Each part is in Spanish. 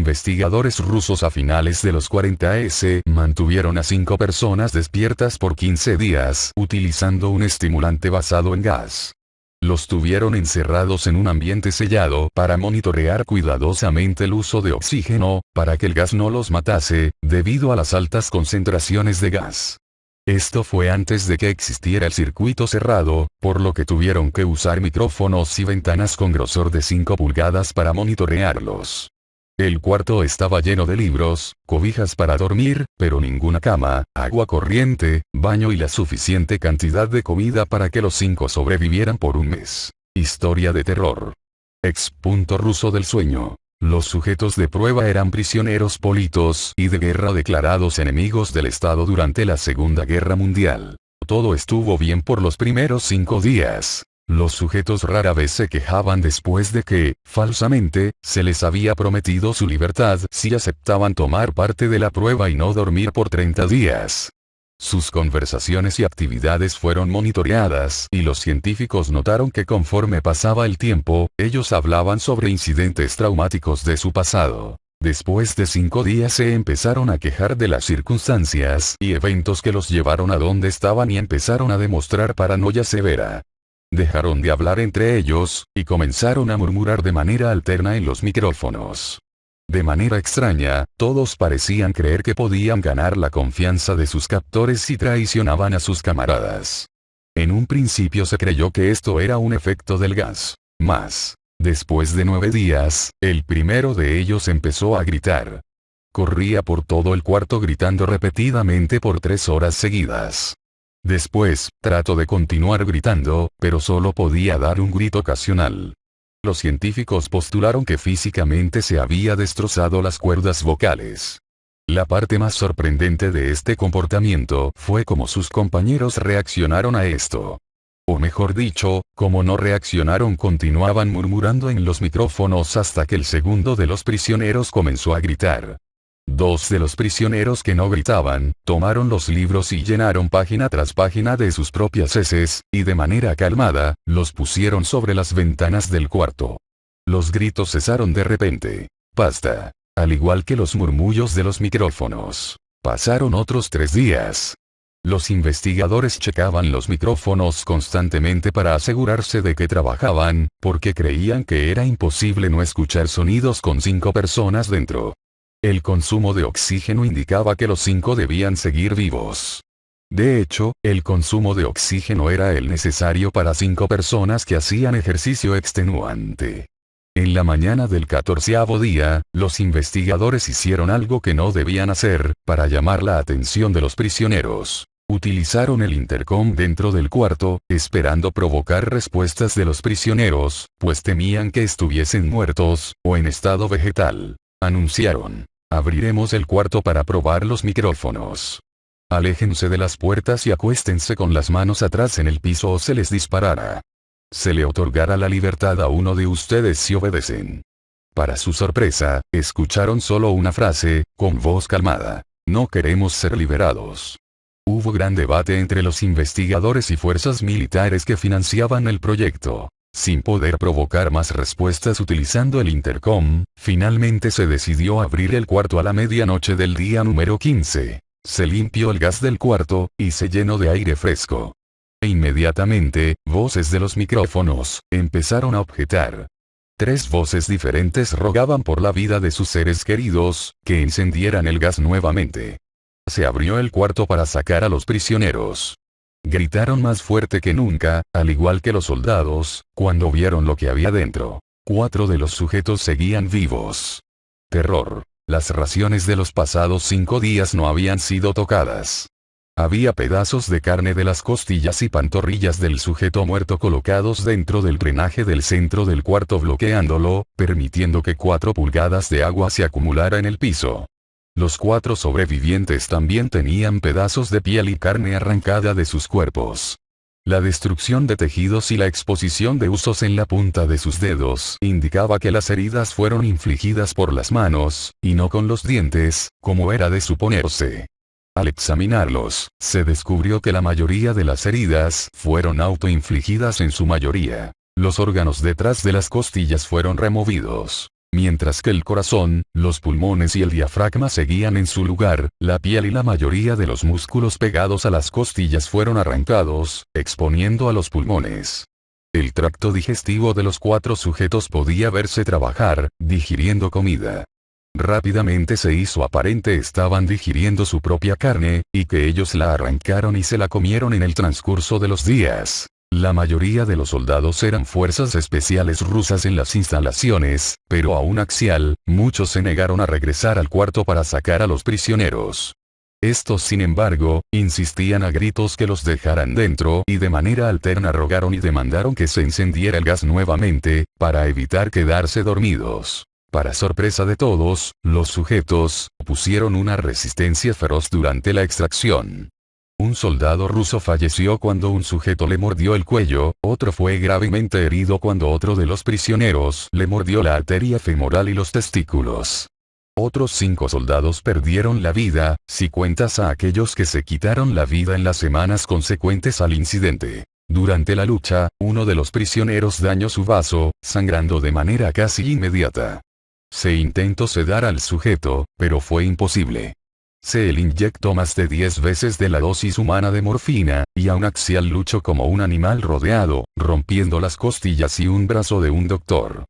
investigadores rusos a finales de los 40s mantuvieron a 5 personas despiertas por 15 días utilizando un estimulante basado en gas. Los tuvieron encerrados en un ambiente sellado para monitorear cuidadosamente el uso de oxígeno, para que el gas no los matase, debido a las altas concentraciones de gas. Esto fue antes de que existiera el circuito cerrado, por lo que tuvieron que usar micrófonos y ventanas con grosor de 5 pulgadas para monitorearlos. El cuarto estaba lleno de libros, cobijas para dormir, pero ninguna cama, agua corriente, baño y la suficiente cantidad de comida para que los 5 sobrevivieran por un mes. Historia de terror. Ruso del sueño. Los sujetos de prueba eran prisioneros políticos y de guerra declarados enemigos del Estado durante la Segunda Guerra Mundial. Todo estuvo bien por los primeros 5 días. Los sujetos rara vez se quejaban después de que, falsamente, se les había prometido su libertad si aceptaban tomar parte de la prueba y no dormir por 30 días. Sus conversaciones y actividades fueron monitoreadas y los científicos notaron que conforme pasaba el tiempo, ellos hablaban sobre incidentes traumáticos de su pasado. Después de 5 días se empezaron a quejar de las circunstancias y eventos que los llevaron a donde estaban y empezaron a demostrar paranoia severa. Dejaron de hablar entre ellos, y comenzaron a murmurar de manera alterna en los micrófonos. De manera extraña, todos parecían creer que podían ganar la confianza de sus captores si traicionaban a sus camaradas. En un principio se creyó que esto era un efecto del gas. Mas, después de 9 días, el primero de ellos empezó a gritar. Corría por todo el cuarto gritando repetidamente por 3 horas seguidas. Después, trató de continuar gritando, pero solo podía dar un grito ocasional. Los científicos postularon que físicamente se había destrozado las cuerdas vocales. La parte más sorprendente de este comportamiento fue cómo sus compañeros reaccionaron a esto. O mejor dicho, como no reaccionaron, continuaban murmurando en los micrófonos hasta que el segundo de los prisioneros comenzó a gritar. 2 de los prisioneros que no gritaban, tomaron los libros y llenaron página tras página de sus propias heces, y de manera calmada, los pusieron sobre las ventanas del cuarto. Los gritos cesaron de repente. Basta. Al igual que los murmullos de los micrófonos. Pasaron otros 3 días. Los investigadores checaban los micrófonos constantemente para asegurarse de que trabajaban, porque creían que era imposible no escuchar sonidos con 5 personas dentro. El consumo de oxígeno indicaba que los 5 debían seguir vivos. De hecho, el consumo de oxígeno era el necesario para 5 personas que hacían ejercicio extenuante. En la mañana del 14º día, los investigadores hicieron algo que no debían hacer, para llamar la atención de los prisioneros. Utilizaron el intercom dentro del cuarto, esperando provocar respuestas de los prisioneros, pues temían que estuviesen muertos, o en estado vegetal. Anunciaron. Abriremos el cuarto para probar los micrófonos. Aléjense de las puertas y acuéstense con las manos atrás en el piso o se les disparará. Se le otorgará la libertad a uno de ustedes si obedecen. Para su sorpresa, escucharon solo una frase, con voz calmada. No queremos ser liberados. Hubo gran debate entre los investigadores y fuerzas militares que financiaban el proyecto. Sin poder provocar más respuestas utilizando el intercom, finalmente se decidió abrir el cuarto a la medianoche del día número 15. Se limpió el gas del cuarto, y se llenó de aire fresco. E inmediatamente, voces de los micrófonos empezaron a objetar. 3 voces diferentes rogaban por la vida de sus seres queridos, que encendieran el gas nuevamente. Se abrió el cuarto para sacar a los prisioneros. Gritaron más fuerte que nunca, al igual que los soldados, cuando vieron lo que había dentro. 4 de los sujetos seguían vivos. Terror. Las raciones de los pasados 5 días no habían sido tocadas. Había pedazos de carne de las costillas y pantorrillas del sujeto muerto colocados dentro del drenaje del centro del cuarto, bloqueándolo, permitiendo que 4 pulgadas de agua se acumulara en el piso. Los 4 sobrevivientes también tenían pedazos de piel y carne arrancada de sus cuerpos. La destrucción de tejidos y la exposición de huesos en la punta de sus dedos indicaba que las heridas fueron infligidas por las manos, y no con los dientes, como era de suponerse. Al examinarlos, se descubrió que la mayoría de las heridas fueron autoinfligidas en su mayoría. Los órganos detrás de las costillas fueron removidos. Mientras que el corazón, los pulmones y el diafragma seguían en su lugar, la piel y la mayoría de los músculos pegados a las costillas fueron arrancados, exponiendo a los pulmones. El tracto digestivo de los 4 sujetos podía verse trabajar, digiriendo comida. Rápidamente se hizo aparente estaban digiriendo su propia carne, y que ellos la arrancaron y se la comieron en el transcurso de los días. La mayoría de los soldados eran fuerzas especiales rusas en las instalaciones, pero aún axial, muchos se negaron a regresar al cuarto para sacar a los prisioneros. Estos sin embargo, insistían a gritos que los dejaran dentro y de manera alterna rogaron y demandaron que se encendiera el gas nuevamente, para evitar quedarse dormidos. Para sorpresa de todos, los sujetos pusieron una resistencia feroz durante la extracción. Un soldado ruso falleció cuando un sujeto le mordió el cuello, otro fue gravemente herido cuando otro de los prisioneros le mordió la arteria femoral y los testículos. Otros 5 soldados perdieron la vida, si cuentas a aquellos que se quitaron la vida en las semanas consecuentes al incidente. Durante la lucha, uno de los prisioneros dañó su vaso, sangrando de manera casi inmediata. Se intentó sedar al sujeto, pero fue imposible. Se le inyectó más de 10 veces de la dosis humana de morfina, y aún axial luchó como un animal rodeado, rompiendo las costillas y un brazo de un doctor.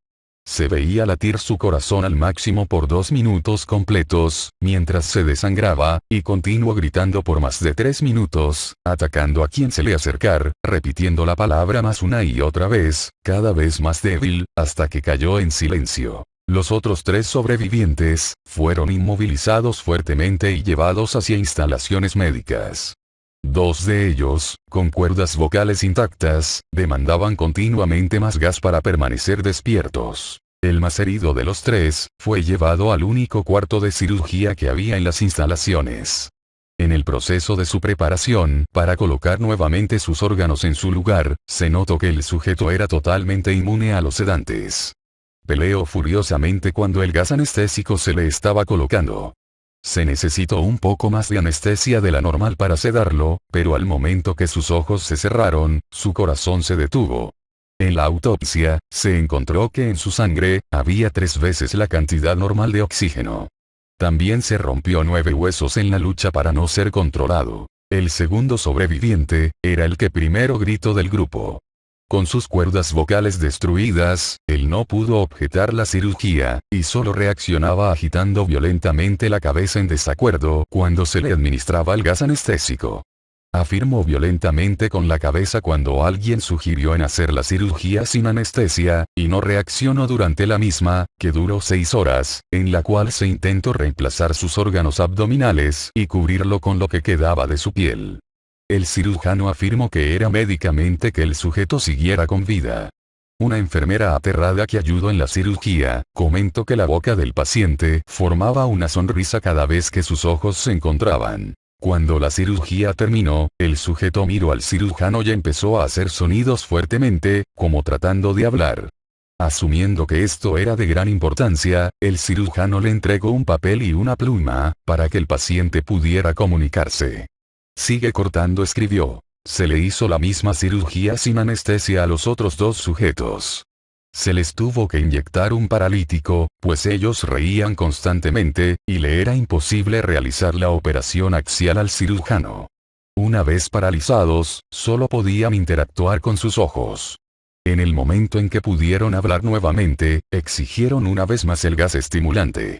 Se veía latir su corazón al máximo por 2 minutos completos, mientras se desangraba, y continuó gritando por más de 3 minutos, atacando a quien se le acercara, repitiendo la palabra más una y otra vez, cada vez más débil, hasta que cayó en silencio. Los otros 3 sobrevivientes, fueron inmovilizados fuertemente y llevados hacia instalaciones médicas. 2 de ellos, con cuerdas vocales intactas, demandaban continuamente más gas para permanecer despiertos. El más herido de los 3, fue llevado al único cuarto de cirugía que había en las instalaciones. En el proceso de su preparación, para colocar nuevamente sus órganos en su lugar, se notó que el sujeto era totalmente inmune a los sedantes. Peleó furiosamente cuando el gas anestésico se le estaba colocando. Se necesitó un poco más de anestesia de la normal para sedarlo, pero al momento que sus ojos se cerraron, su corazón se detuvo. En la autopsia, se encontró que en su sangre, había 3 veces la cantidad normal de oxígeno. También se rompió 9 huesos en la lucha para no ser controlado. El segundo sobreviviente, era el que primero gritó del grupo. Con sus cuerdas vocales destruidas, él no pudo objetar la cirugía, y solo reaccionaba agitando violentamente la cabeza en desacuerdo cuando se le administraba el gas anestésico. Afirmó violentamente con la cabeza cuando alguien sugirió en hacer la cirugía sin anestesia, y no reaccionó durante la misma, que duró 6 horas, en la cual se intentó reemplazar sus órganos abdominales y cubrirlo con lo que quedaba de su piel. El cirujano afirmó que era médicamente que el sujeto siguiera con vida. Una enfermera aterrada que ayudó en la cirugía, comentó que la boca del paciente formaba una sonrisa cada vez que sus ojos se encontraban. Cuando la cirugía terminó, el sujeto miró al cirujano y empezó a hacer sonidos fuertemente, como tratando de hablar. Asumiendo que esto era de gran importancia, el cirujano le entregó un papel y una pluma, para que el paciente pudiera comunicarse. Sigue cortando, escribió. Se le hizo la misma cirugía sin anestesia a los otros 2 sujetos. Se les tuvo que inyectar un paralítico, pues ellos reían constantemente, y le era imposible realizar la operación axial al cirujano. Una vez paralizados, solo podían interactuar con sus ojos. En el momento en que pudieron hablar nuevamente, exigieron una vez más el gas estimulante.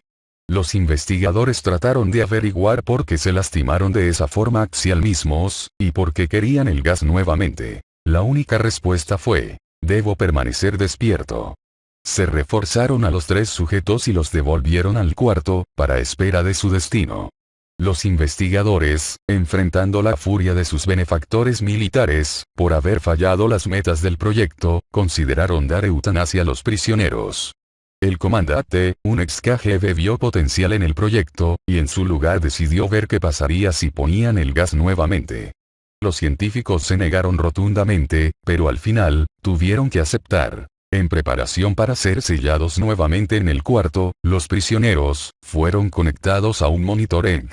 Los investigadores trataron de averiguar por qué se lastimaron de esa forma axial mismos, y por qué querían el gas nuevamente. La única respuesta fue: debo permanecer despierto. Se reforzaron a los 3 sujetos y los devolvieron al cuarto, para espera de su destino. Los investigadores, enfrentando la furia de sus benefactores militares, por haber fallado las metas del proyecto, consideraron dar eutanasia a los prisioneros. El comandante, un ex KGB, vio potencial en el proyecto, y en su lugar decidió ver qué pasaría si ponían el gas nuevamente. Los científicos se negaron rotundamente, pero al final, tuvieron que aceptar. En preparación para ser sellados nuevamente en el cuarto, los prisioneros fueron conectados a un monitoring.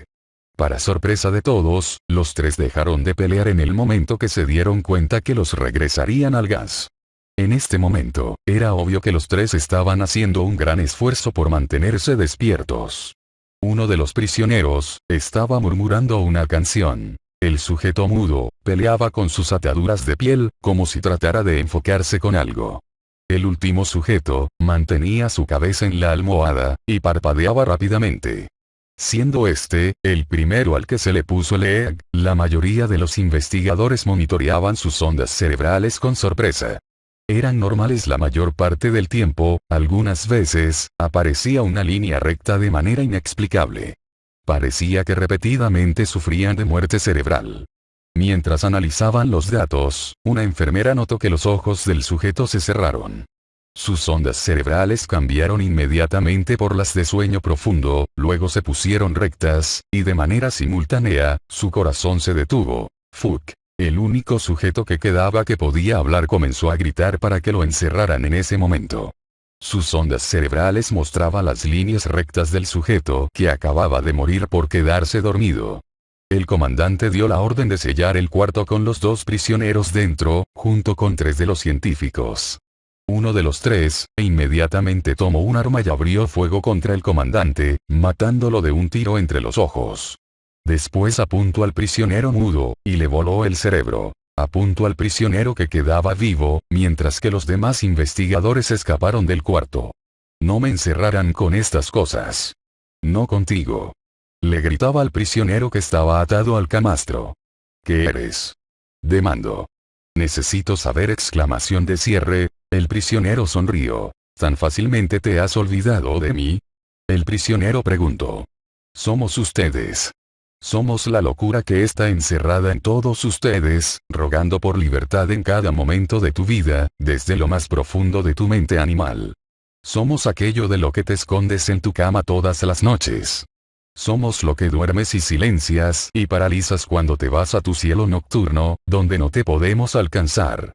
Para sorpresa de todos, los 3 dejaron de pelear en el momento que se dieron cuenta que los regresarían al gas. En este momento, era obvio que los tres estaban haciendo un gran esfuerzo por mantenerse despiertos. Uno de los prisioneros, estaba murmurando una canción. El sujeto mudo, peleaba con sus ataduras de piel, como si tratara de enfocarse con algo. El último sujeto, mantenía su cabeza en la almohada, y parpadeaba rápidamente. Siendo este, el primero al que se le puso el EEG, la mayoría de los investigadores monitoreaban sus ondas cerebrales con sorpresa. Eran normales la mayor parte del tiempo, algunas veces, aparecía una línea recta de manera inexplicable. Parecía que repetidamente sufrían de muerte cerebral. Mientras analizaban los datos, una enfermera notó que los ojos del sujeto se cerraron. Sus ondas cerebrales cambiaron inmediatamente por las de sueño profundo, luego se pusieron rectas, y de manera simultánea, su corazón se detuvo. Fuck. El único sujeto que quedaba que podía hablar comenzó a gritar para que lo encerraran en ese momento. Sus ondas cerebrales mostraban las líneas rectas del sujeto que acababa de morir por quedarse dormido. El comandante dio la orden de sellar el cuarto con los dos prisioneros dentro, junto con 3 de los científicos. Uno de los 3, inmediatamente tomó un arma y abrió fuego contra el comandante, matándolo de un tiro entre los ojos. Después apuntó al prisionero mudo, y le voló el cerebro. Apuntó al prisionero que quedaba vivo, mientras que los demás investigadores escaparon del cuarto. No me encerrarán con estas cosas. No contigo. Le gritaba al prisionero que estaba atado al camastro. ¿Qué eres? Demandó. Necesito saber! Exclamación de cierre. El prisionero sonrió. ¿Tan fácilmente te has olvidado de mí? El prisionero preguntó. Somos ustedes. Somos la locura que está encerrada en todos ustedes, rogando por libertad en cada momento de tu vida, desde lo más profundo de tu mente animal. Somos aquello de lo que te escondes en tu cama todas las noches. Somos lo que duermes y silencias y paralizas cuando te vas a tu cielo nocturno, donde no te podemos alcanzar.